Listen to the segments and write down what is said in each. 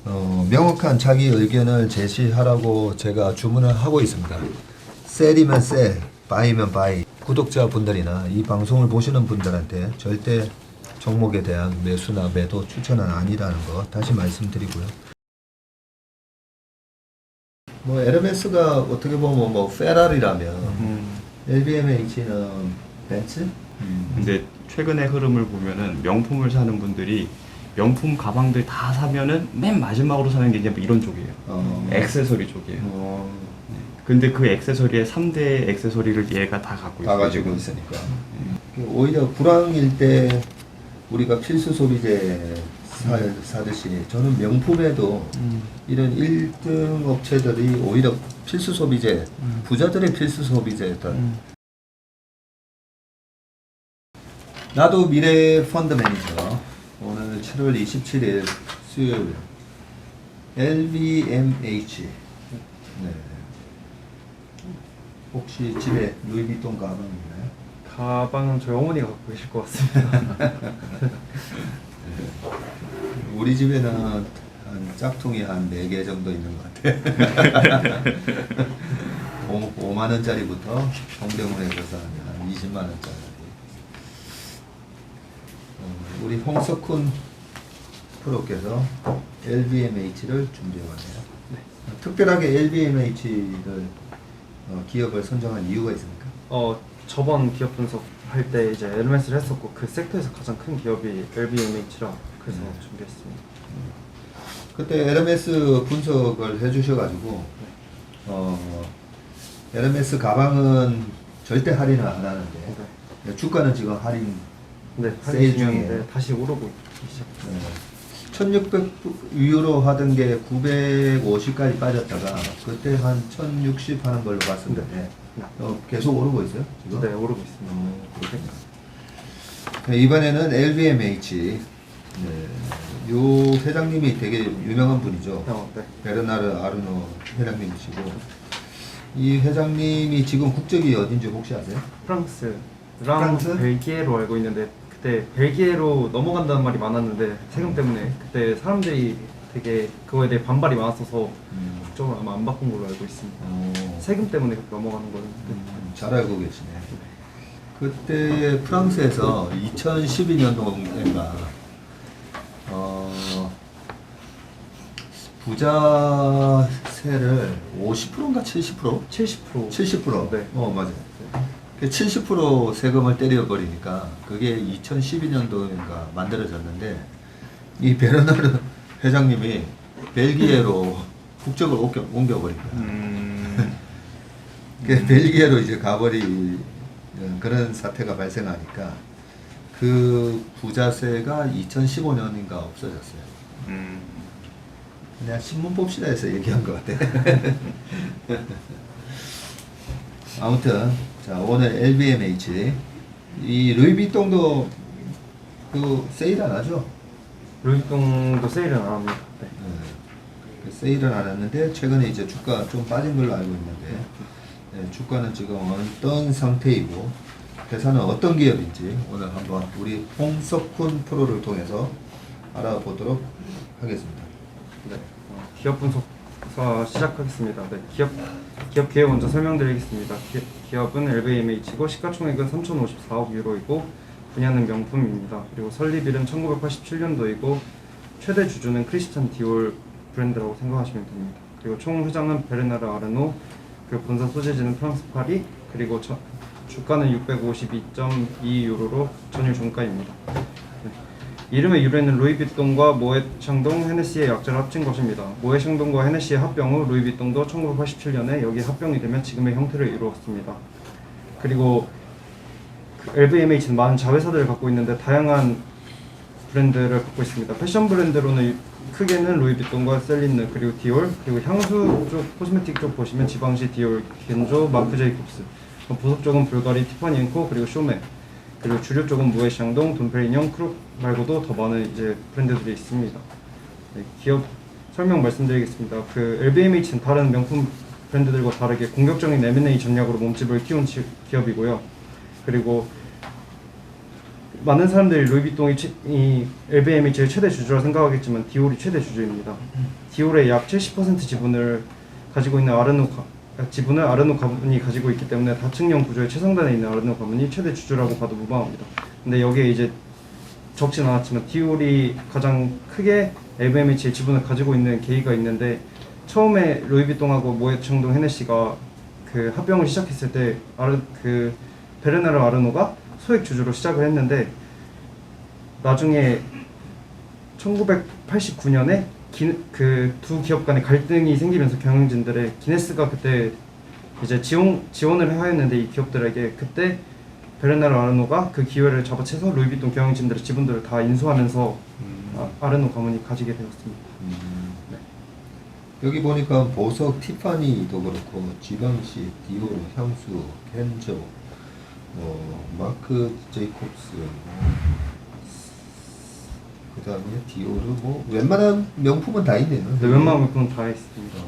명확한 자기 의견을 제시하라고 제가 주문을 하고 있습니다. 셀이면 셀, 바이면 바이. 구독자분들이나 이 방송을 보시는 분들한테 절대 종목에 대한 매수나 매도 추천은 아니라는 거 다시 말씀드리고요. 뭐 에르메스가 어떻게 보면 뭐 페라리라면 LVMH는 벤츠? 근데 최근의 흐름을 보면은 명품을 사는 분들이 명품 가방들 다 사면은 맨 마지막으로 사는 게 이제 이런 쪽이에요. 액세서리 쪽이에요. 근데 그 액세서리의 3대 액세서리를 얘가 다 갖고 있어요. 다 가지고 있으니까. 오히려 불황일 때 우리가 필수 소비재 사듯이 저는 명품에도 이런 1등 업체들이 오히려 필수 소비재, 부자들의 필수 소비재였던. 나도 미래 펀드 매니저. 오늘 7월 27일 수요일 LVMH. 네. 혹시 집에 루이비통 가방 있나요? 가방은 저희 어머니가 갖고 계실 것 같습니다. 우리 집에는 한 짝퉁이 한 4개 정도 있는 것 같아. 5만 원짜리부터 동대문에 가서 한 20만 원짜리. 우리 홍석훈 프로께서 LVMH를 준비해왔네요. 네. 특별하게 LVMH를 기업을 선정한 이유가 있습니까? 저번 기업 분석할 때 이제 에르메스를 했었고 그 섹터에서 가장 큰 기업이 LVMH라 그래서 준비했습니다. 그때 에르메스 분석을 해주셔가지고 에르메스 가방은 절대 할인을 안 하는데 주가는 지금 할인 세일 중이에요. 다시 오르고 시작했어요. 1600 유로 하던 게 950까지 빠졌다가 그때 한 1060 하는 걸로 봤었는데 계속 오르고 있어요? 지금? 네, 오르고 있습니다. 그렇군요. 네, 이번에는 LVMH. 네. 요 회장님이 되게 유명한 분이죠. 네. 베르나르 아르노 회장님이시고 이 회장님이 지금 국적이 어딘지 혹시 아세요? 프랑스랑 프랑스? 벨기에로 알고 있는데 그때 벨기에로 넘어간다는 말이 많았는데 세금 때문에 그때 사람들이 되게 그거에 대해 반발이 많았어서 국적을 아마 안 바꾼 걸로 알고 있습니다. 세금 때문에 그렇게 넘어가는 거는 잘 알고 계시네. 그때 프랑스에서 2012년도인가 부자세를 50%인가 70%? 70%. 70%. 네. 맞아요. 70% 세금을 때려버리니까 그게 2012년도인가 만들어졌는데 이 베르나르 회장님이 벨기에로 국적을 옮겨버린 거야. 벨기에로 이제 가버린 그런 사태가 발생하니까 그 부자세가 2015년인가 없어졌어요. 그냥 신문 봅시다 해서 얘기한 것 같아. 아무튼 자 오늘 LVMH 이 루이비통도 그 세일 안 하죠? 루이비통도 세일은 안 합니다. 네. 그 세일은 안 했는데 최근에 이제 주가 좀 빠진 걸로 알고 있는데 주가는 지금 어떤 상태이고 회사는 어떤 기업인지 오늘 한번 우리 홍석훈 프로를 통해서 알아보도록 하겠습니다. 네. 기업 분석사 시작하겠습니다. 네. 기업 계획 먼저 설명드리겠습니다. 기업은 LVMH고 시가총액은 3,054억 유로이고 분야는 명품입니다. 그리고 설립일은 1987년도이고 최대 주주는 크리스찬 디올 브랜드라고 생각하시면 됩니다. 그리고 총 회장은 베르나르 아르노, 그리고 본사 소재지는 프랑스 파리, 그리고 주가는 652.2 유로로 전일 종가입니다. 네. 이름의 유래는 루이비통과 모에 샹동 헤네시의 약자를 합친 것입니다. 모에 샹동과 헤네시의 합병 후 루이비통도 1987년에 여기 합병이 되면 지금의 형태를 이루었습니다. 그리고 LVMH는 많은 자회사들을 갖고 있는데 다양한 브랜드를 갖고 있습니다. 패션 브랜드로는 크게는 루이비통과 셀린느, 그리고 디올, 그리고 향수 쪽, 코스메틱 쪽 보시면 지방시 디올, 겐조, 마크 제이콥스, 보석 쪽은 불가리, 티파니 앤코, 그리고 쇼메, 그리고 주류 쪽은 무에 샹동, 돈페리뇽, 크룩 말고도 더 많은 이제 브랜드들이 있습니다. 네, 기업 설명 말씀드리겠습니다. 그 LVMH는 다른 명품 브랜드들과 다르게 공격적인 M&A 전략으로 몸집을 키운 기업이고요. 그리고 많은 사람들이 루이비통이 이 LVMH의 최대 주주라 생각하겠지만 디올이 최대 주주입니다. 디올의 약 70% 지분을 가지고 있는 지분을 아르노 가문이 가지고 있기 때문에 다층형 구조의 최상단에 있는 아르노 가문이 최대 주주라고 봐도 무방합니다. 근데 여기에 이제 적진 않았지만 디올이 가장 크게 LVMH의 지분을 가지고 있는 계기가 있는데, 처음에 루이비통하고 모에청동 헤네시가 그 합병을 시작했을 때 베르나르 아르노가 소액 주주로 시작을 했는데, 나중에 1989년에 그 두 기업 간의 갈등이 생기면서 경영진들의 기네스가 그때 이제 지원을 하였는데, 이 기업들에게 그때 베르나르 아르노가 그 기회를 잡아채서 루이비통 경영진들의 지분들을 다 인수하면서 아르노 가문이 가지게 되었습니다. 네. 여기 보니까 보석 티파니도 그렇고 지방시, 디올, 향수, 겐저, 마크 제이콥스, 그 다음에 디오르, 뭐 웬만한 명품은 다 있네요. 네, 웬만한 명품은 다 있습니다.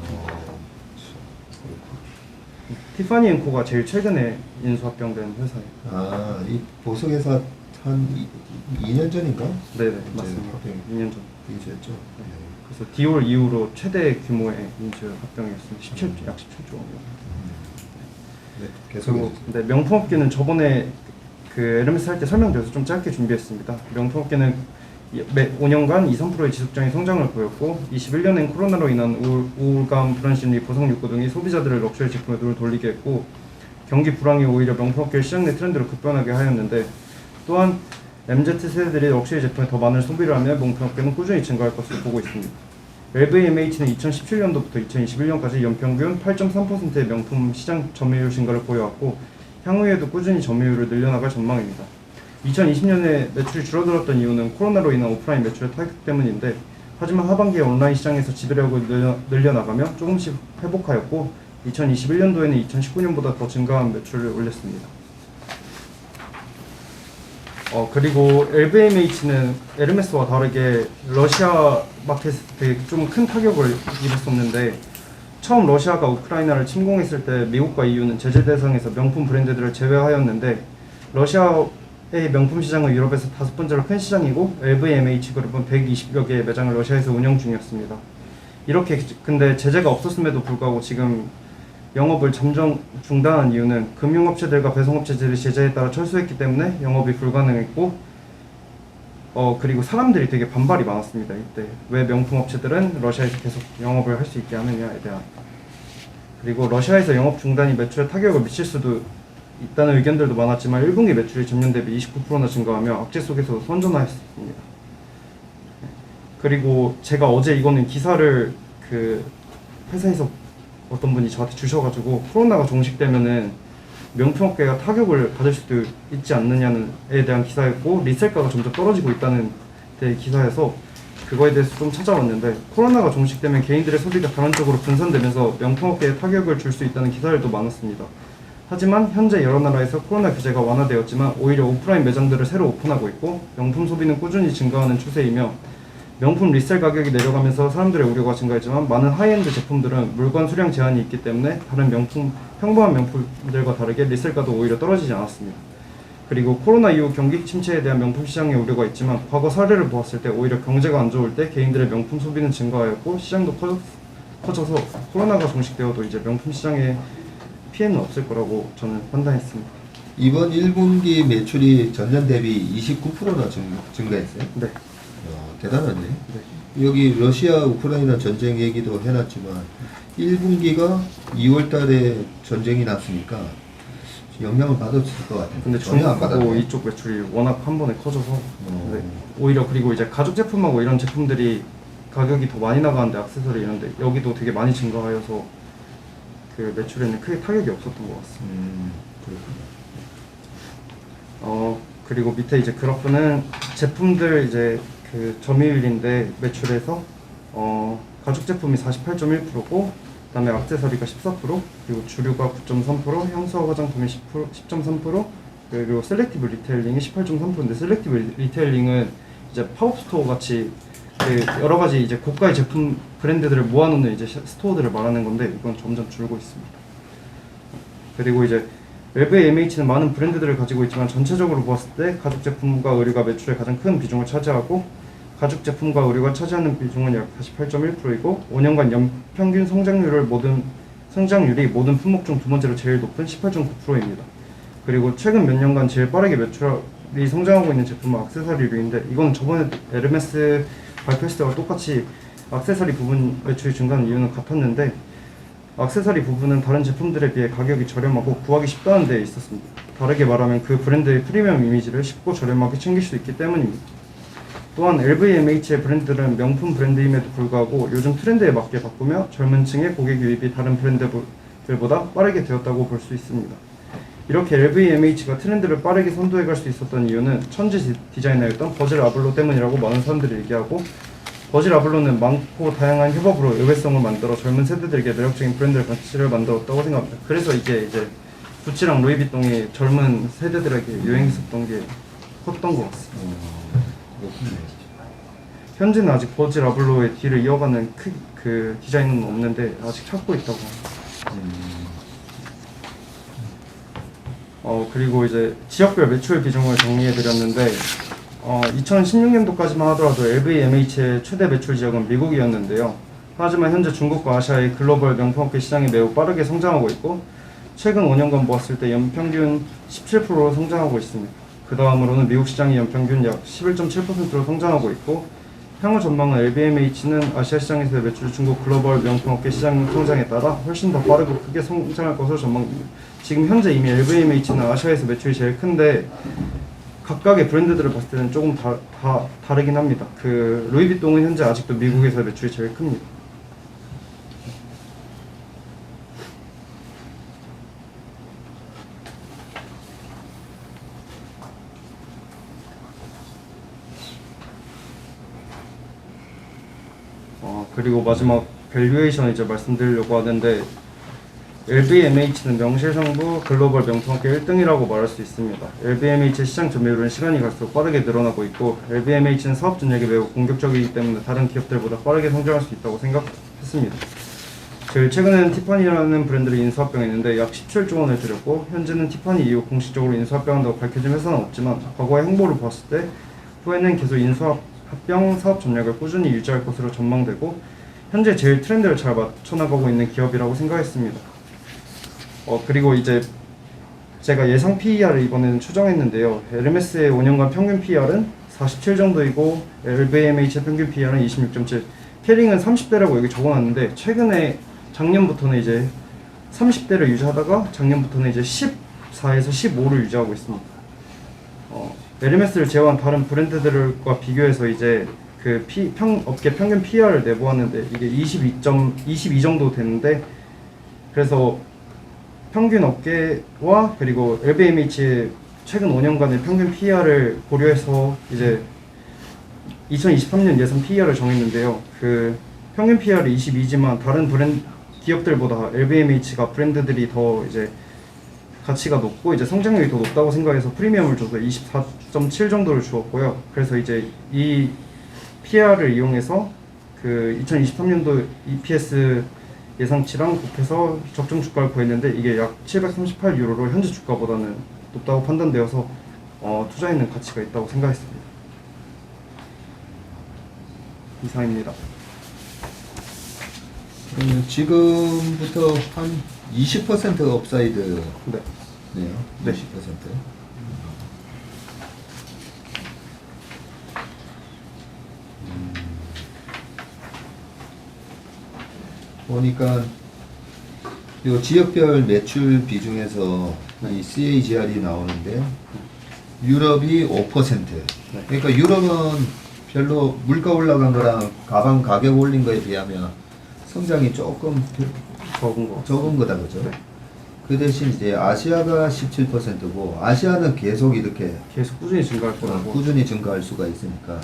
티파니 앤 코가 제일 최근에 인수 합병된 회사예요. 아, 이 보석 회사 한 2년 전인가? 네네, 맞습니다. 2년 전. 인수했죠. 네. 그래서 디올 이후로 최대 규모의 인수 합병이었습니다. 약 17조 원. 네, 계속. 네, 명품업계는 저번에 그 에르메스 할 때 설명드려서 좀 짧게 준비했습니다. 명품업계는 매 5년간 2~3%의 지속적인 성장을 보였고, 21년엔 코로나로 인한 우울감, 불안심리, 보상 욕구 등이 소비자들을 럭셔리 제품에 눈을 돌리게 했고, 경기 불황이 오히려 명품업계를 시장 내 트렌드로 급변하게 하였는데, 또한 MZ세대들이 럭셔리 제품에 더 많은 소비를 하며 명품업계는 꾸준히 증가할 것으로 보고 있습니다. LVMH는 2017년도부터 2021년까지 연평균 8.3%의 명품 시장 점유율 증가를 보여왔고, 향후에도 꾸준히 점유율을 늘려나갈 전망입니다. 2020년에 매출이 줄어들었던 이유는 코로나로 인한 오프라인 매출의 타격 때문인데, 하지만 하반기에 온라인 시장에서 지배력을 늘려나가며 조금씩 회복하였고, 2021년도에는 2019년보다 더 증가한 매출을 올렸습니다. 그리고 LVMH는 에르메스와 다르게 러시아 마켓에 되게 좀 큰 타격을 입었었는데, 처음 러시아가 우크라이나를 침공했을 때 미국과 EU는 제재 대상에서 명품 브랜드들을 제외하였는데, 러시아의 명품 시장은 유럽에서 5번째로 큰 시장이고, LVMH 그룹은 120여 개의 매장을 러시아에서 운영 중이었습니다. 이렇게 근데 제재가 없었음에도 불구하고 지금 영업을 잠정 중단한 이유는 금융업체들과 배송업체들의 제재에 따라 철수했기 때문에 영업이 불가능했고, 그리고 사람들이 되게 반발이 많았습니다. 이때 왜 명품업체들은 러시아에서 계속 영업을 할 수 있게 하느냐에 대한. 그리고 러시아에서 영업 중단이 매출에 타격을 미칠 수도 있다는 의견들도 많았지만 1분기 매출이 전년 대비 29%나 증가하며 악재 속에서 선전하였습니다. 그리고 제가 어제 이거는 기사를 그 회사에서 어떤 분이 저한테 주셔가지고, 코로나가 종식되면은 명품업계가 타격을 받을 수도 있지 않느냐에 대한 기사였고, 리셀가가 점점 떨어지고 있다는 데 기사여서 그거에 대해서 좀 찾아봤는데, 코로나가 종식되면 개인들의 소비가 다른 쪽으로 분산되면서 명품업계에 타격을 줄 수 있다는 기사들도 많았습니다. 하지만 현재 여러 나라에서 코로나 규제가 완화되었지만 오히려 오프라인 매장들을 새로 오픈하고 있고, 명품 소비는 꾸준히 증가하는 추세이며, 명품 리셀 가격이 내려가면서 사람들의 우려가 증가했지만, 많은 하이엔드 제품들은 물건 수량 제한이 있기 때문에 다른 평범한 명품들과 다르게 리셀가도 오히려 떨어지지 않았습니다. 그리고 코로나 이후 경기 침체에 대한 명품 시장의 우려가 있지만, 과거 사례를 보았을 때 오히려 경제가 안 좋을 때 개인들의 명품 소비는 증가하였고, 시장도 커져서 코로나가 종식되어도 이제 명품 시장에 피해는 없을 거라고 저는 판단했습니다. 이번 1분기 매출이 전년 대비 29%나 증가했어요? 네. 대단하네. 네. 여기 러시아 우크라이나 전쟁 얘기도 해놨지만 1분기가 2월 달에 전쟁이 났으니까 영향을 받았을 것 같아요. 근데 전혀 안 중국하고 받았네. 이쪽 매출이 워낙 한 번에 커져서 네. 오히려 그리고 이제 가죽 제품하고 이런 제품들이 가격이 더 많이 나가는데, 액세서리 이런데 여기도 되게 많이 증가하여서 그 매출에는 크게 타격이 없었던 것 같습니다. 그렇구나. 그리고 밑에 이제 그래프는 제품들 이제 그 점유율인데, 매출에서 가죽 제품이 48.1%고, 그다음에 액세서리가 14%, 그리고 주류가 9.3%, 향수와 화장품이 10.3%, 그리고 셀렉티브 리테일링이 18.3%인데, 셀렉티브 리테일링은 이제 팝업 스토어 같이 그 여러 가지 이제 고가의 제품 브랜드들을 모아놓는 이제 스토어들을 말하는 건데, 이건 점점 줄고 있습니다. 그리고 이제 LVMH는 많은 브랜드들을 가지고 있지만 전체적으로 보았을 때 가죽 제품과 의류가 매출의 가장 큰 비중을 차지하고 가죽 제품과 의류가 차지하는 비중은 약 48.1%이고 5년간 연평균 성장률이 모든 품목 중 두 번째로 제일 높은 18.9%입니다. 그리고 최근 몇 년간 제일 빠르게 매출이 성장하고 있는 제품은 액세서리류인데 이건 저번에 에르메스 발표했을 때와 똑같이 액세서리 부분 매출이 증가한 이유는 같았는데 액세서리 부분은 다른 제품들에 비해 가격이 저렴하고 구하기 쉽다는 데 있었습니다. 다르게 말하면 그 브랜드의 프리미엄 이미지를 쉽고 저렴하게 챙길 수 있기 때문입니다. 또한 LVMH의 브랜드들은 명품 브랜드임에도 불구하고 요즘 트렌드에 맞게 바꾸며 젊은 층의 고객 유입이 다른 브랜드들보다 빠르게 되었다고 볼 수 있습니다. 이렇게 LVMH가 트렌드를 빠르게 선도해갈 수 있었던 이유는 천재 디자이너였던 버질 아블로 때문이라고 많은 사람들이 얘기하고 버질 아블로는 많고 다양한 협업으로 의외성을 만들어 젊은 세대들에게 매력적인 브랜드 가치를 만들었다고 생각합니다. 그래서 이제 구찌랑 루이비통이 젊은 세대들에게 유행했었던 게 컸던 것 같습니다. 현재는 아직 버질 아블로의 뒤를 이어가는 그 디자인은 없는데 아직 찾고 있다고 합니다. 그리고 이제 지역별 매출 비중을 정리해드렸는데 2016년도까지만 하더라도 LVMH의 최대 매출 지역은 미국이었는데요. 하지만 현재 중국과 아시아의 글로벌 명품업계 시장이 매우 빠르게 성장하고 있고 최근 5년간 보았을 때 연평균 17%로 성장하고 있습니다. 그 다음으로는 미국 시장이 연평균 약 11.7%로 성장하고 있고 향후 전망은 LVMH는 아시아 시장에서의 매출 중국 글로벌 명품업계 시장 성장에 따라 훨씬 더 빠르고 크게 성장할 것으로 전망됩니다. 지금 현재 이미 LVMH는 아시아에서 매출이 제일 큰데 각각의 브랜드들을 봤을 때는 조금 다르긴 합니다. 그 루이비통은 현재 아직도 미국에서 매출이 제일 큽니다. 그리고 마지막 밸류에이션 이제 말씀드리려고 하는데 LVMH는 명실상부 글로벌 명품업계 1등이라고 말할 수 있습니다. LVMH의 시장 점유율은 시간이 갈수록 빠르게 늘어나고 있고 LVMH는 사업 전략이 매우 공격적이기 때문에 다른 기업들보다 빠르게 성장할 수 있다고 생각했습니다. 제일 최근에는 티파니라는 브랜드를 인수합병했는데 약 17조 원을 들였고 현재는 티파니 이후 공식적으로 인수합병한다고 밝혀진 회사는 없지만 과거의 행보를 봤을 때 후에는 계속 인수합병 사업 전략을 꾸준히 유지할 것으로 전망되고 현재 제일 트렌드를 잘 맞춰나가고 있는 기업이라고 생각했습니다. 그리고 이제 제가 예상 PER을 이번에는 추정했는데요. 에르메스의 5년간 평균 PER은 47 정도이고 LVMH의 평균 PER은 26.7. 캐링은 30대라고 여기 적어놨는데 최근에 작년부터는 이제 30대를 유지하다가 작년부터는 이제 14에서 15를 유지하고 있습니다. 에르메스를 제외한 다른 브랜드들과 비교해서 이제 그 업계 평균 PER을 내보았는데 이게 22 정도 되는데 그래서 평균 업계와 그리고 LVMH의 최근 5년간의 평균 PER을 고려해서 이제 2023년 예상 PER을 정했는데요. 그 평균 PER이 22지만 다른 기업들보다 LVMH가 브랜드들이 더 이제 가치가 높고 이제 성장률이 더 높다고 생각해서 프리미엄을 줘서 24.7 정도를 주었고요. 그래서 이제 이 PER을 이용해서 그 2023년도 EPS 예상치랑 곱해서 적정 주가를 구했는데 이게 약 738유로로 현재 주가보다는 높다고 판단되어서 투자에는 가치가 있다고 생각했습니다. 이상입니다. 지금부터 한 20% 업사이드 네. 네요. 네. 20%. 보니까 요 지역별 매출 비중에서 이 CAGR이 나오는데 유럽이 5%. 그러니까 유럽은 별로 물가 올라간 거랑 가방 가격 올린 거에 비하면 성장이 조금 적은 거다 그죠? 네. 그 대신 이제 아시아가 17%고 아시아는 계속 이렇게 계속 꾸준히 증가할 거라고. 꾸준히 증가할 수가 있으니까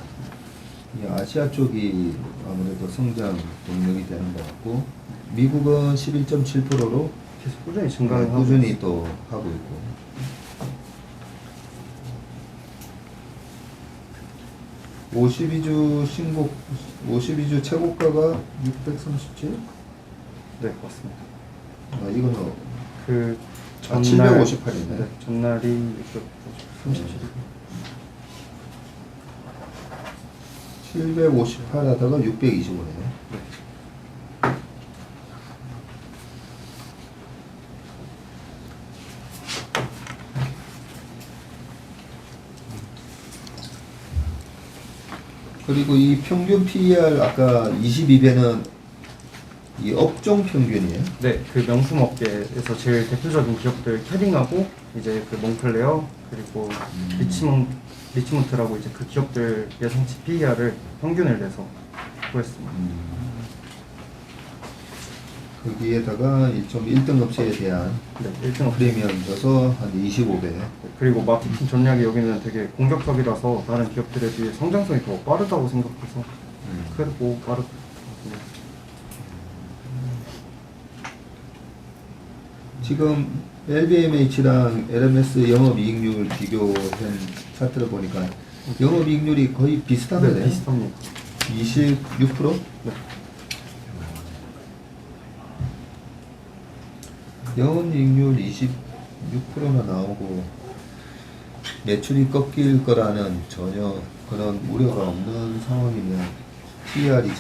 이 아시아 쪽이 아무래도 성장 동력이 되는 것 같고 미국은 11.7%로 계속 꾸준히 증가를 하고 꾸준히 또 하고 있고 52주 최고가가 637? 네, 맞습니다. 이거는 그 아, 758이네. 네, 전날이 637이고 758 하다가 625네요. 그리고 이 평균 PER 아까 22배는 이 업종 평균이에요. 네, 그 명품 업계에서 제일 대표적인 기업들 캐링하고 이제 그 몽클레어 그리고 리치몬트라고 이제 그 기업들 예상치 PER을 평균을 내서 구했습니다. 거기에다가 1.1등 업체에 대한 네, 1등 업계. 프리미엄 줘서 한 25배. 그리고 마케팅 전략이 여기는 되게 공격적이라서 다른 기업들에 비해 성장성이 더 빠르다고 생각해서 크고 빠르고. 지금 LVMH랑 LMS 영업이익률 비교한 차트를 보니까 영업이익률이 거의 비슷한 네, 거네요. 비슷합니다. 26%? 네. 영업이익률 26%나 나오고 매출이 꺾일 거라는 전혀 그런 우려가 없는 상황이면 PER이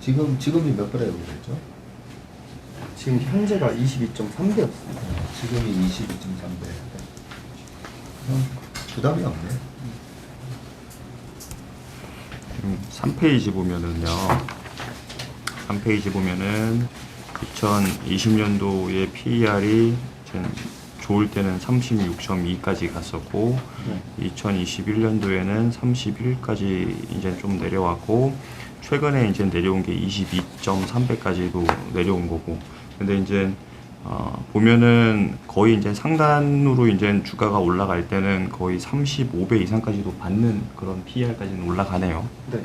지금이 몇 배라고 그랬죠? 지금 현재가 22.3배였습니다. 지금이 22.3배. 부담이 없네. 지금 3페이지 보면은요. 3페이지 보면은 2020년도에 PER이 좋을 때는 36.2까지 갔었고 2021년도에는 31까지 이제 좀 내려왔고 최근에 이제 내려온 게 22.3배까지도 내려온 거고 근데 이제 보면은 거의 이제 상단으로 이제 주가가 올라갈 때는 거의 35배 이상까지도 받는 그런 PER까지는 올라가네요. 네.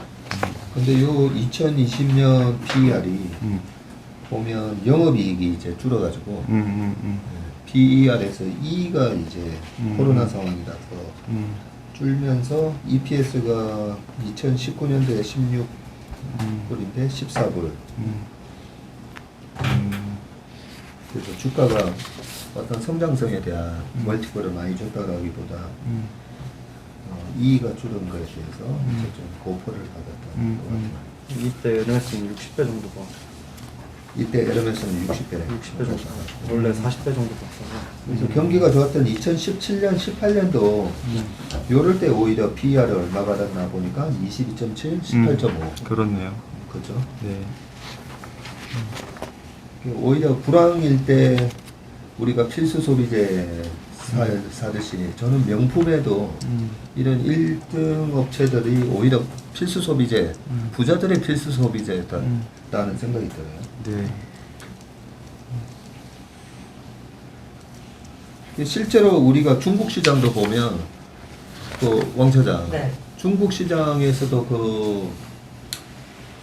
근데 요 2020년 PER이 보면 영업이익이 이제 줄어가지고 PER에서 E가 이제 코로나 상황이라서 줄면서 EPS가 2019년도에 16불인데 14불. 그래서 주가가 어떤 성장성에 대한 멀티플을 많이 줬다라기보다 이익가 줄은 거에 대해서 이제 좀 고포를 받았던 것 같아요. 이때 LMS는 60배 정도 봐. 이때 LMS는 60배. 60배 정도. 원래 40배 정도 봤어서. 그래서 경기가 좋았던 2017년, 18년도 요럴 때 오히려 PER을 얼마 받았나 보니까 22.7, 18.5. 그렇네요. 그죠? 네. 오히려 불황일 때 우리가 필수 소비재 사듯이 저는 명품에도 이런 1등 업체들이 오히려 필수 소비재, 부자들의 필수 소비재다라는 생각이 들어요. 네. 실제로 우리가 중국 시장도 보면 왕 차장, 네. 중국 시장에서도 그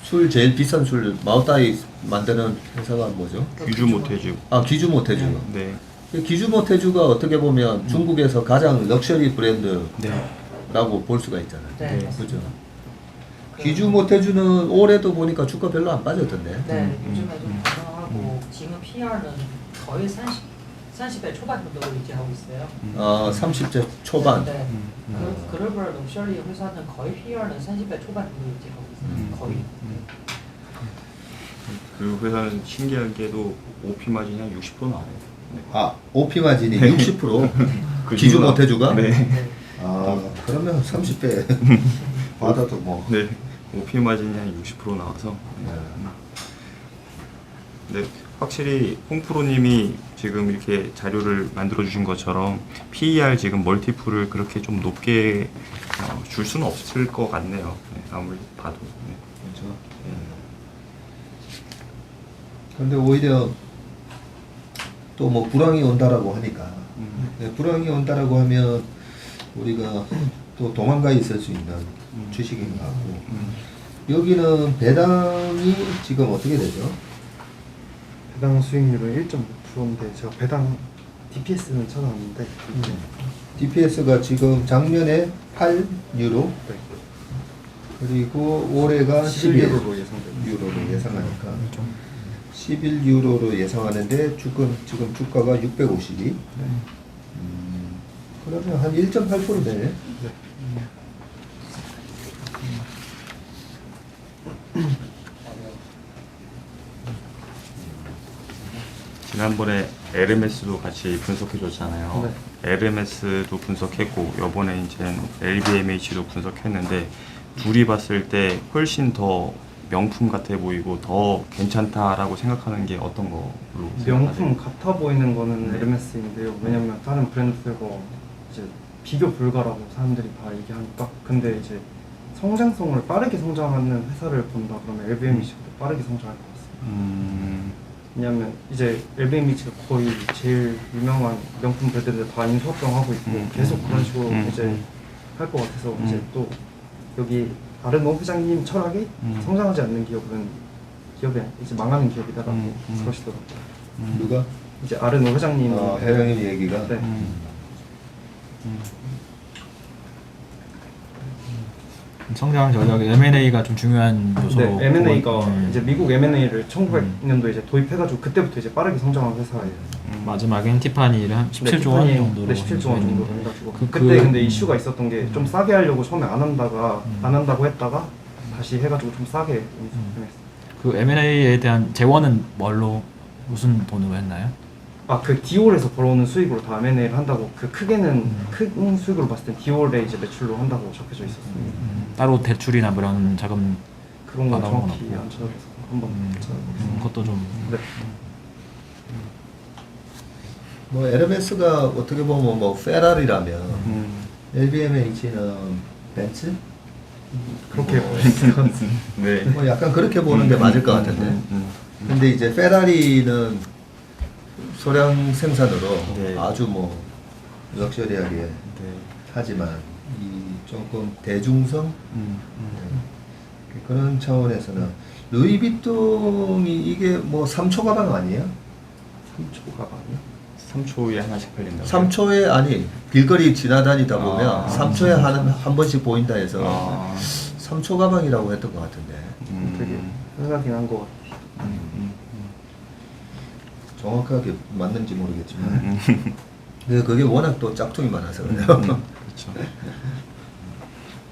술 제일 비싼 술 마오따이 만드는 회사가 뭐죠? 귀주 모태주. 귀주 모태주. 네. 귀주 모태주가 어떻게 보면 중국에서 가장 럭셔리 브랜드라고 네. 볼 수가 있잖아요. 네. 그죠? 귀주 모태주는 올해도 보니까 주가 별로 안 빠졌던데. 네, 요즘에 좀 반등하고 지금 PER는 거의 30배 초반 정도로 유지하고 있어요. 30대 초반. 네. 그 글로벌 럭셔리 회사는 거의 PER는 30배 초반 정도 유지하고 있어요. 거의. 그 회사는 신기한 게도 OP 마진이 한 60% 나와요. 네. OP 마진이 60%? 그 귀주 이유가- 모태주가? 네. 네. 그러면 30배 받아도 뭐. 네. OP 마진이 한 60% 나와서. 네. 확실히 홍프로님이 지금 이렇게 자료를 만들어 주신 것처럼 PER 지금 멀티플을 그렇게 좀 높게 줄 수는 없을 것 같네요. 네, 아무리 봐도. 네. 그렇죠. 그런데 오히려 또 뭐 불황이 온다라고 하니까 불황이 온다라고 하면 우리가 또 도망가 있을 수 있는 주식인 것 같고 여기는 배당이 지금 어떻게 되죠? 배당 수익률은 1.6%인데 제가 배당 DPS는 찾아왔는데 DPS가 지금 작년에 8유로 네. 그리고 올해가 11 11유로로 예상됩니다. 유로로 예상하니까 11유로로 예상하는데 지금 주가가 652. 그러면 한 1.8% 되네. 지난번에 LMS도 같이 분석해 줬잖아요. LMS도 분석했고 이번에 이제 LVMH도 분석했는데 둘이 봤을 때 훨씬 더 명품 같아 보이고 더 괜찮다라고 생각하는 게 어떤 걸로 명품 생각하세요? 같아 보이는 거는 LMS인데요. 왜냐면 다른 브랜드들과 이제 비교 불가라고 사람들이 다 얘기하니까. 근데 이제 성장성을 빠르게 성장하는 회사를 본다 그러면 LVMH보다 빠르게 성장할 것 같습니다. 왜냐면 이제 LVMH가 거의 제일 유명한 명품 브랜드들 다 인수합병하고 있고 계속 그런 식으로 이제 할 것 같아서 이제 또 여기 아르노 회장님 철학이 성장하지 않는 기업이 이제 망하는 기업이다라고 그러시더라고요. 누가? 이제 아르노 회장님 회장님 얘기가. 네. 성장 전략 M&A가 좀 중요한 요소로. 네, M&A가 보고, 이제 미국 M&A를 1900년도에 이제 도입해가지고 그때부터 이제 빠르게 성장한 회사예요. 마지막엔 티파니를 한 17조 원 정도로. 네, 17조 원 정도로 해가지고 그- 그때 그- 근데 이슈가 있었던 게 좀 싸게 하려고 처음에 안 한다고 했다가 다시 해가지고좀 싸게 인수했어요. 그 M&A에 대한 재원은 무슨 돈으로 했나요? 그 디올에서 벌어오는 수익으로 다 M&A를 한다고 큰 수익으로 봤을 땐 디올의 이제 매출로 한다고 적혀져 있었어요. 따로 대출이나 뭐 이런 자금 그런 거 받아온 건 정확히 없고. 안 찾아봐서 한번 찾아보겠습니다. 그것도 좀. 네. 뭐 LMS가 어떻게 보면 뭐 페라리라면 LVMH는 벤츠? 그렇게 네. 뭐 약간 그렇게 보는 게 맞을 것 같은데. 근데 이제 페라리는 소량 생산으로 네. 아주 뭐 럭셔리하게 네. 하지만 이 조금 대중성 네. 그런 차원에서는 루이비통이 이게 뭐 3초 가방 아니에요? 3초 가방이요? 3초에 하나씩 팔린다고요? 3초에 아니 길거리 지나다니다 보면 아. 3초에 한 번씩 보인다 해서 아. 3초 가방이라고 했던 것 같은데 되게 생각이 난 것 같아요. 정확하게 맞는지 모르겠지만 근데 그게 워낙 또 짝퉁이 많아서 그래요. 그렇죠.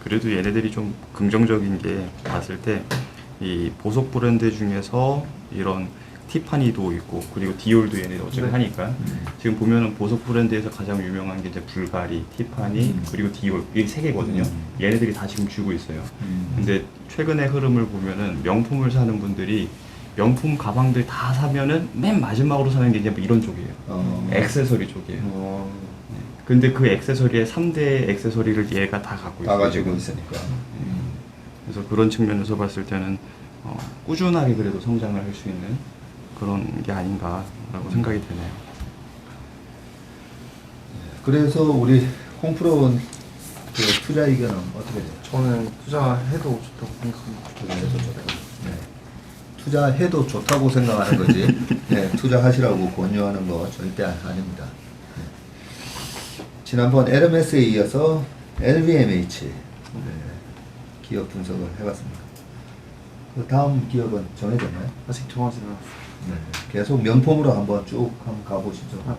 그래도 얘네들이 좀 긍정적인 게 봤을 때 이 보석 브랜드 중에서 이런 티파니도 있고 그리고 디올도 얘네들 어차피 네. 하니까 지금 보면은 보석 브랜드에서 가장 유명한 게 이제 불가리, 티파니 그리고 디올 이 세 개거든요. 얘네들이 다 지금 쥐고 있어요. 근데 최근의 흐름을 보면은 명품을 사는 분들이 명품 가방들 다 사면은 맨 마지막으로 사는 게 이제 뭐 이런 쪽이에요. 액세서리 쪽이에요. 근데 그 액세서리의 3대 액세서리를 얘가 다 갖고 다 있어요. 가지고 지금. 있으니까. 그래서 그런 측면에서 봤을 때는 꾸준하게 그래도 성장을 할 수 있는 그런 게 아닌가라고 생각이 되네요. 그래서 우리 홍프로는 그 투자 의견은 어떻게 돼요? 저는 투자해도 좋다고 생각합니다. 투자해도 좋다. 네. 투자해도 좋다고 생각하는 거지. 네, 투자하시라고 권유하는 거 절대 아닙니다. 네. 지난번 LMS에 이어서 LVMH 기업 분석을 해봤습니다. 그 다음 기업은 정해졌나요? 아직 정하지 않았어요. 네. 계속 명품으로 한번 쭉 한번 가보시죠.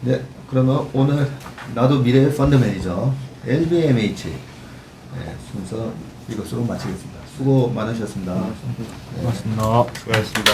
네, 그러면 오늘 나도 미래의 펀드 매니저 LVMH 순서 이것으로 마치겠습니다. 수고 많으셨습니다. 고맙습니다. 수고하셨습니다.